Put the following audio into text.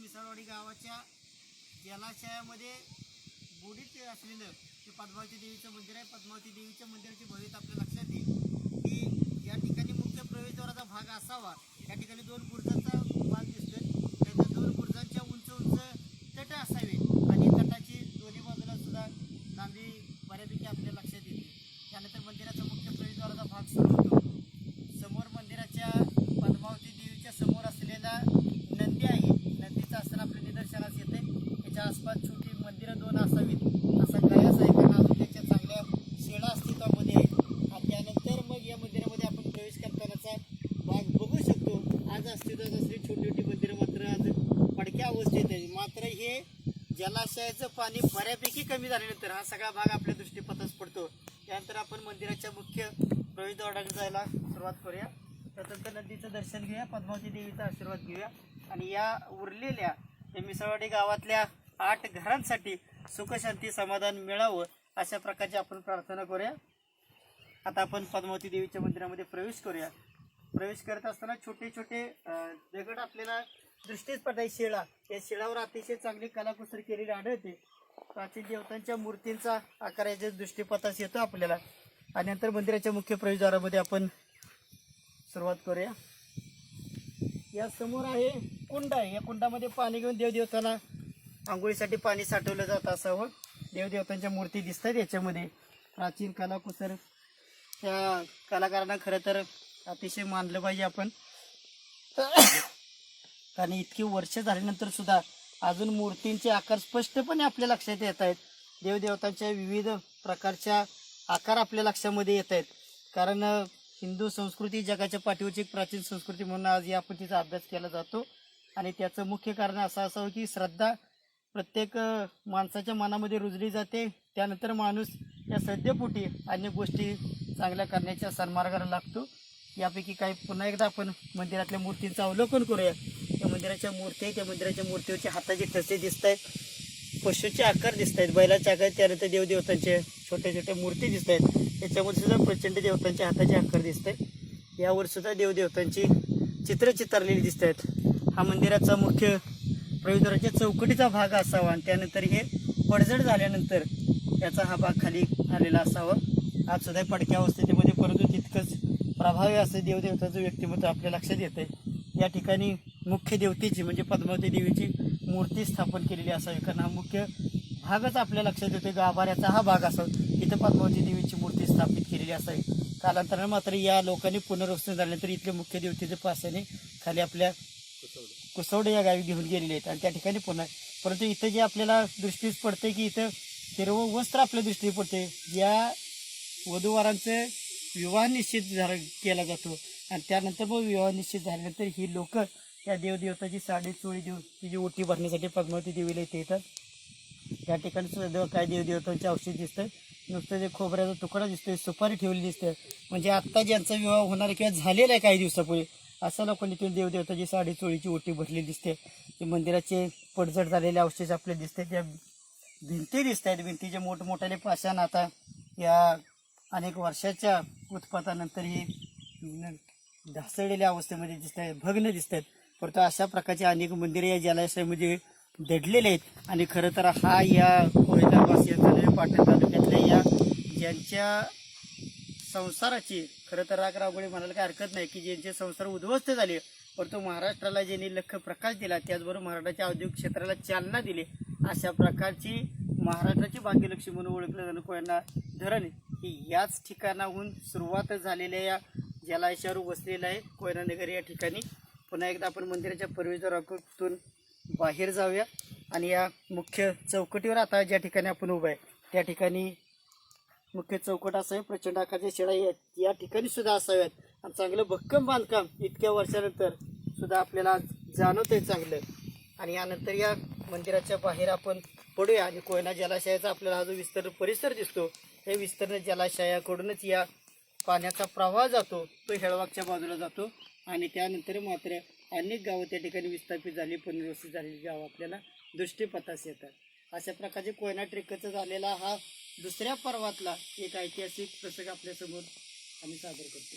मिसळवाडी गावाच्या जलाशयामध्ये बुडीत असलेलं ते पद्मावती देवीचं मंदिर आहे. पद्मावती देवीच्या मंदिराची भव्यता आपल्या लक्षात येईल की या ठिकाणी मुख्य प्रवेशद्वाराचा भाग असावा. या ठिकाणी 2 बुरुजाचा भाग दिसतोय. त्याच्या 2 बुरुजांच्या उंच उंच तट असावे आणि तटाची दोन्ही बाजूला सुद्धा लांबी बऱ्यापैकी आपल्या लक्षात येते. त्यानंतर मंदिराचा मुख्य प्रवेशद्वाराचा भाग सुरू होतो. समोर मंदिराच्या पद्मावती देवीच्या समोर असलेला नंदी आहे. नंदीचं असताना आपल्या निदर्शनास येते. त्याच्या आसपास छोटी मंदिरं 2 असावीत असा कयास आहे, कारण अजून त्याच्या चांगल्या शेळा अस्तित्वामध्ये आहेत. आणि त्यानंतर मग या मंदिरामध्ये आपण प्रवेश करतानाचा भाग बघू शकतो. आज अस्तित्वात असलेली छोटी छोटी मंदिरं मात्र आज पडक्या अवस्थेत आहे. मात्र हे जलाशयाचं पाणी बऱ्यापैकी कमी झाल्यानंतर हा सगळा भाग आपल्या दृष्टीपथास पडतो. त्यानंतर आपण मंदिराच्या मुख्य प्रवेशद्वाराकडे जायला सुरुवात करूया. त्यानंतर नदीचं दर्शन घेऊया, पद्मावती देवीचा आशीर्वाद घेऊया आणि या उरलेल्या या मिसळवाडी गावातल्या 8 घरांसाठी सुखशांती समाधान मिळावं अशा प्रकारची आपण प्रार्थना करूया. आता आपण पद्मावती देवीच्या मंदिरामध्ये प्रवेश करूया. प्रवेश करत असताना छोटे छोटे दगड आपल्याला दृष्टीस पडतात. शिळा, या शिळावर अतिशय चांगली कलाकुसर केलेली आढळते. प्राचीन देवतांच्या मूर्तींचा आकार याच्या दृष्टीपथास येतो आपल्याला. आणि नंतर मंदिराच्या मुख्य प्रवेशद्वारामध्ये आपण सुरुवात करूया. या समोर आहे कुंड आहे. या कुंडामध्ये पाणी घेऊन देवदेवतांना आंघोळीसाठी पाणी साठवलं जात असावं. देवदेवतांच्या मूर्ती दिसतात याच्यामध्ये. प्राचीन कलाकुसर त्या कलाकारांना खरं तर अतिशय मानलं पाहिजे आपण, कारण इतकी वर्ष झाल्यानंतर सुद्धा अजून मूर्तींचे आकार स्पष्टपणे आपल्या लक्षात येत आहेत. देवदेवतांच्या विविध प्रकारच्या आकार आपल्या लक्षामध्ये येत आहेत. कारण हिंदू संस्कृती जगाच्या पाठीवरची एक प्राचीन संस्कृती म्हणून आज या पद्धतीचा अभ्यास केला जातो. आणि त्याचं मुख्य कारण असं असावं की श्रद्धा प्रत्येक माणसाच्या मनामध्ये रुजली जाते. त्यानंतर माणूस या श्रद्धेपोटी अनेक गोष्टी चांगल्या करण्याच्या सन्मार्गाला लागतो. यापैकी काही पुन्हा एकदा आपण मंदिरातल्या मूर्तींचं अवलोकन करूया. त्या मंदिराच्या मूर्ती आहेत. त्या मंदिराच्या मूर्तीवरचे हाताचे ठसे दिसत आहेत, पशूचे आकार दिसत आहेत, बैलाचे आकार, त्यानंतर देवदेवतांचे छोटे छोटे मूर्ती दिसत आहेत. त्याच्यामध्ये सुद्धा प्रचंड देवतांच्या हाताचे आकार दिसत आहेत. यावर सुद्धा देवदेवतांची चित्र चितारलेली दिसत आहेत. हा मंदिराचा मुख्य प्रवेशद्वाराच्या चौकटीचा भाग असावा आणि त्यानंतर हे पडझड झाल्यानंतर याचा हा भाग खाली आलेला असावा. आज सुद्धा पडक्या अवस्थेमध्ये परंतु तितकंच प्रभावी असं देवदेवताचं व्यक्तिमत्व आपल्या लक्षात येतं. या ठिकाणी मुख्य देवतेची म्हणजे पद्मावती देवीची मूर्ती स्थापन केलेली असावी, कारण हा मुख्य भागच आपल्या लक्षात येतो. गाभाऱ्याचा हा भाग असावा, इथं पद्मावती देवीची मूर्ती स्थापित केलेली असावी. कालांतराने मात्र या लोकांनी पुनर्वसन झाल्यानंतर इथले मुख्य देवतेचे पासाने खाली आपल्या कुसवडे या गावी घेऊन गेलेले आहेत आणि त्या ठिकाणी पुन्हा. परंतु इथं जे आपल्याला दृष्टीस पडते की इथं हिरवं वस्त्र आपल्या दृष्टी पडते. या वधूवरांचं विवाह निश्चित केला जातो आणि त्यानंतर मग विवाह निश्चित झाल्यानंतर ही लोक या देवदेवताची साडी चोळी देऊन तिची ओटी भरण्यासाठी पद्मावती देवीला इथे येतात. या ठिकाणी सुद्धा काय देवदेवतांचे औषध दिसतं. नुसतं जे खोबऱ्याचा तुकडा दिसतोय, सुपारी ठेवली दिसते. म्हणजे आत्ता ज्यांचा विवाह होणार किंवा झालेला आहे काही दिवसापूर्वी अशा लोकांनी तिथून देवदेवताची साडी चोळीची ओटी भरलेली दिसते. ते मंदिराचे पडझड झालेले अवशेष आपले दिसते. त्या भिंती दिसत आहेत. भिंतीचे मोठमोठाले पाषाण आता या अनेक वर्षाच्या उत्पातानंतर हे ढासळलेल्या अवस्थेमध्ये दिसत आहेत, भग्न दिसत आहेत. परंतु अशा प्रकारचे अनेक मंदिरे या जलाशयामध्ये दडलेले आहेत. आणि खरं तर हा या कोयनावासियांचा पाटण तालुक्यातल्या या ज्यांच्या संसाराची खरं तर राग रागोळी म्हणायला काही हरकत नाही की ज्यांचे संसार उद्ध्वस्त झाले, परंतु महाराष्ट्राला ज्यांनी लख प्रकाश दिला, त्याचबरोबर महाराष्ट्राच्या औद्योगिक क्षेत्राला चालना दिली, अशा प्रकारची महाराष्ट्राची भाग्यलक्ष्मी म्हणून ओळखलं जाणं कोयना धरण ही याच ठिकाणाहून सुरुवात झालेल्या या जलाशयावर वसलेलं आहे कोयना नगर या ठिकाणी. पुन्हा एकदा आपण मंदिराच्या प्रवेशद्वारातून बाहेर जाऊया आणि या मुख्य चौकटीवर आता ज्या ठिकाणी आपण उभं आहे त्या ठिकाणी मुख्य चौकट असावे. प्रचंड आकाराच्या शिळा या ठिकाणी सुद्धा असाव्यात आणि चांगलं भक्कम बांधकाम इतक्या वर्षानंतर सुद्धा आपल्याला जाणवत आहे चांगलं. आणि यानंतर या मंदिराच्या बाहेर आपण पडूया आणि कोयना जलाशयाचा आपल्याला हा जो विस्तीर्ण परिसर दिसतो, हे विस्तीर्ण जलाशयाकडूनच या पाण्याचा प्रवाह जातो, तो हेळवाकच्या बाजूला जातो. आणि त्यानंतर मात्र अनेक गावं त्या ठिकाणी विस्थापित झाली, पुनर्वसित झालेली गावं आपल्याला दृष्टीपथास येतात. अशा प्रकारचे कोयना ट्रेकचा झालेला हा दुसऱ्या पर्वातला एक ऐतिहासिक प्रसंग आपल्यासमोर आम्ही सादर करतो.